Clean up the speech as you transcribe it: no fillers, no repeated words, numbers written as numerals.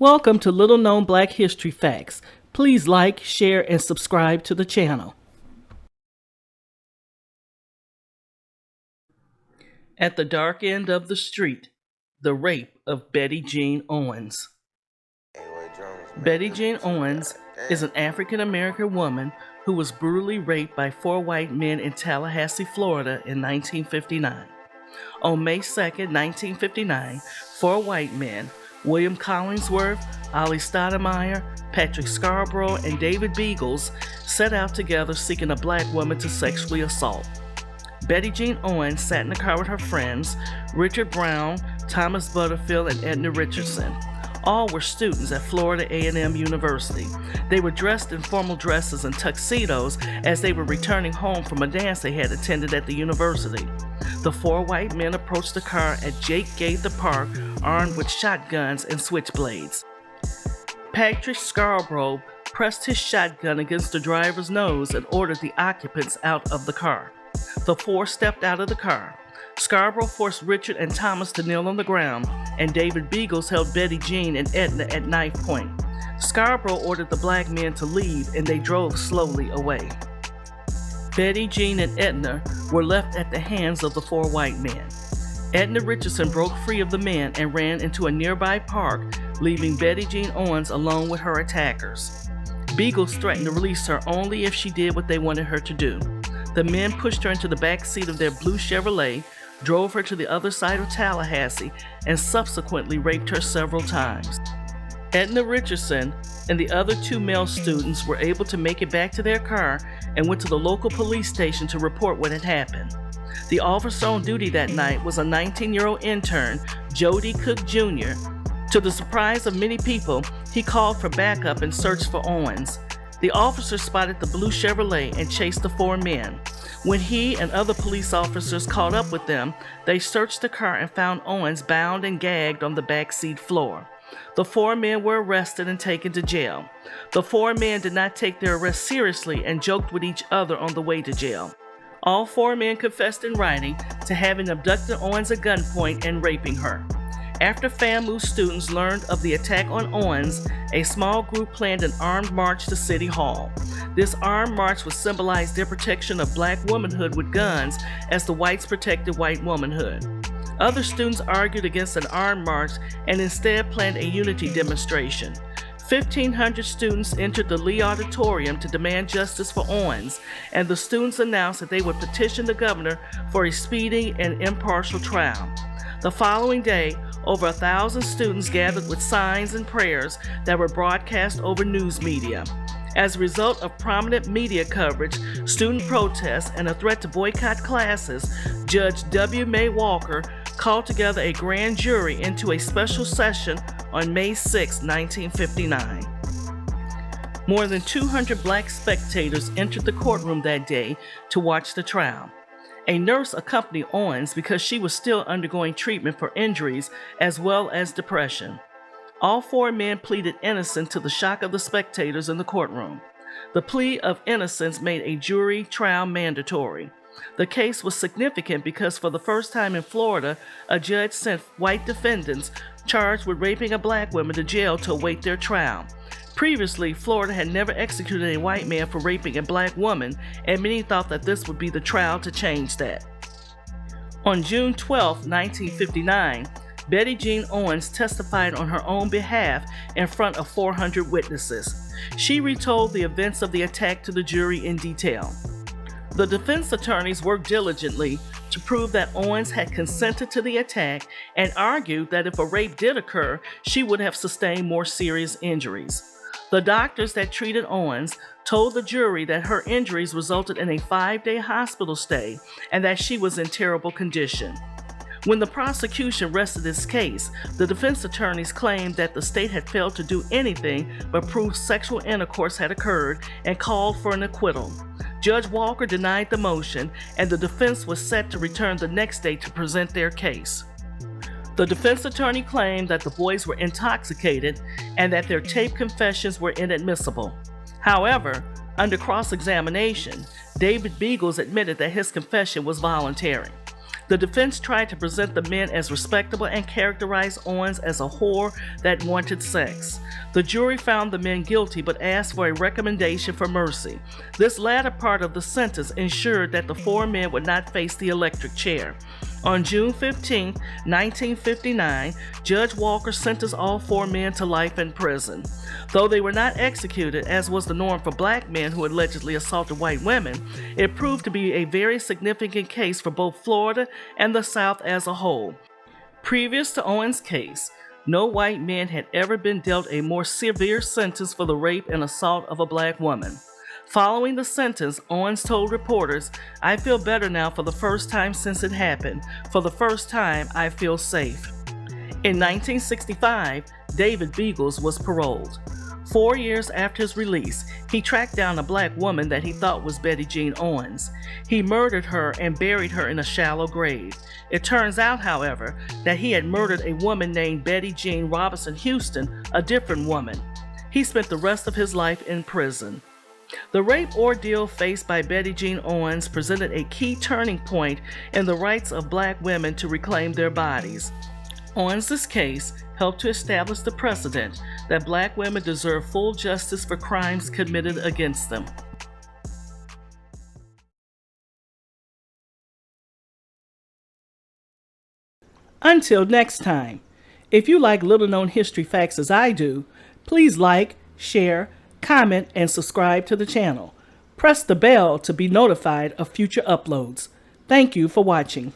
Welcome to Little Known Black History Facts. Please like, share, and subscribe to the channel. At the dark end of the street, the rape of Betty Jean Owens. Betty Jean Owens is an African-American woman who was brutally raped by 4 white men in Tallahassee, Florida in 1959. On May 2, 1959, 4 white men, William Collinsworth, Ollie Stoutamire, Patrick Scarborough, and David Beagles, set out together seeking a black woman to sexually assault. Betty Jean Owens sat in the car with her friends, Richard Brown, Thomas Butterfield, and Edna Richardson. All were students at Florida A&M University. They were dressed in formal dresses and tuxedos as they were returning home from a dance they had attended at the university. The 4 white men approached the car at Jake Gaither Park, armed with shotguns and switchblades. Patrick Scarborough pressed his shotgun against the driver's nose and ordered the occupants out of the car. The 4 stepped out of the car. Scarborough forced Richard and Thomas to kneel on the ground, and David Beagles held Betty Jean and Edna at knifepoint. Scarborough ordered the black men to leave, and they drove slowly away. Betty Jean and Edna were left at the hands of the 4 white men. Edna Richardson broke free of the men and ran into a nearby park, leaving Betty Jean Owens alone with her attackers. Beagles threatened to release her only if she did what they wanted her to do. The men pushed her into the back seat of their blue Chevrolet, drove her to the other side of Tallahassee, and subsequently raped her several times. Edna Richardson and the other 2 male students were able to make it back to their car and went to the local police station to report what had happened. The officer on duty that night was a 19-year-old intern, Jody Cook Jr. To the surprise of many people, he called for backup and searched for Owens. The officer spotted the blue Chevrolet and chased the 4 men. When he and other police officers caught up with them, they searched the car and found Owens bound and gagged on the backseat floor. The 4 men were arrested and taken to jail. The 4 men did not take their arrest seriously and joked with each other on the way to jail. All 4 men confessed in writing to having abducted Owens at gunpoint and raping her. After FAMU students learned of the attack on Owens, a small group planned an armed march to City Hall. This armed march would symbolize their protection of black womanhood with guns as the whites protected white womanhood. Other students argued against an armed march and instead planned a unity demonstration. 1,500 students entered the Lee Auditorium to demand justice for Owens, and the students announced that they would petition the governor for a speedy and impartial trial. The following day, over 1,000 students gathered with signs and prayers that were broadcast over news media. As a result of prominent media coverage, student protests, and a threat to boycott classes, Judge W. May Walker called together a grand jury into a special session on May 6, 1959. More than 200 black spectators entered the courtroom that day to watch the trial. A nurse accompanied Owens because she was still undergoing treatment for injuries as well as depression. All 4 men pleaded innocent to the shock of the spectators in the courtroom. The plea of innocence made a jury trial mandatory. The case was significant because for the first time in Florida, a judge sent white defendants charged with raping a black woman to jail to await their trial. Previously, Florida had never executed a white man for raping a black woman, and many thought that this would be the trial to change that. On June 12, 1959, Betty Jean Owens testified on her own behalf in front of 400 witnesses. She retold the events of the attack to the jury in detail. The defense attorneys worked diligently to prove that Owens had consented to the attack and argued that if a rape did occur, she would have sustained more serious injuries. The doctors that treated Owens told the jury that her injuries resulted in a 5-day hospital stay and that she was in terrible condition. When the prosecution rested its case, the defense attorneys claimed that the state had failed to do anything but prove sexual intercourse had occurred and called for an acquittal. Judge Walker denied the motion, and the defense was set to return the next day to present their case. The defense attorney claimed that the boys were intoxicated and that their taped confessions were inadmissible. However, under cross-examination, David Beagles admitted that his confession was voluntary. The defense tried to present the men as respectable and characterized Owens as a whore that wanted sex. The jury found the men guilty but asked for a recommendation for mercy. This latter part of the sentence ensured that the four men would not face the electric chair. On June 15, 1959, Judge Walker sentenced all four men to life in prison. Though they were not executed, as was the norm for black men who allegedly assaulted white women, it proved to be a very significant case for both Florida and the South as a whole. Previous to Owens' case, no white man had ever been dealt a more severe sentence for the rape and assault of a black woman. Following the sentence, Owens told reporters, "I feel better now for the first time since it happened. For the first time, I feel safe." In 1965, David Beagles was paroled. 4 years after his release, he tracked down a black woman that he thought was Betty Jean Owens. He murdered her and buried her in a shallow grave. It turns out, however, that he had murdered a woman named Betty Jean Robinson Houston, a different woman. He spent the rest of his life in prison. The rape ordeal faced by Betty Jean Owens presented a key turning point in the rights of black women to reclaim their bodies. Owens' case helped to establish the precedent that black women deserve full justice for crimes committed against them. Until next time, if you like little-known history facts as I do, please like, share, comment, and subscribe to the channel. Press the bell to be notified of future uploads. Thank you for watching.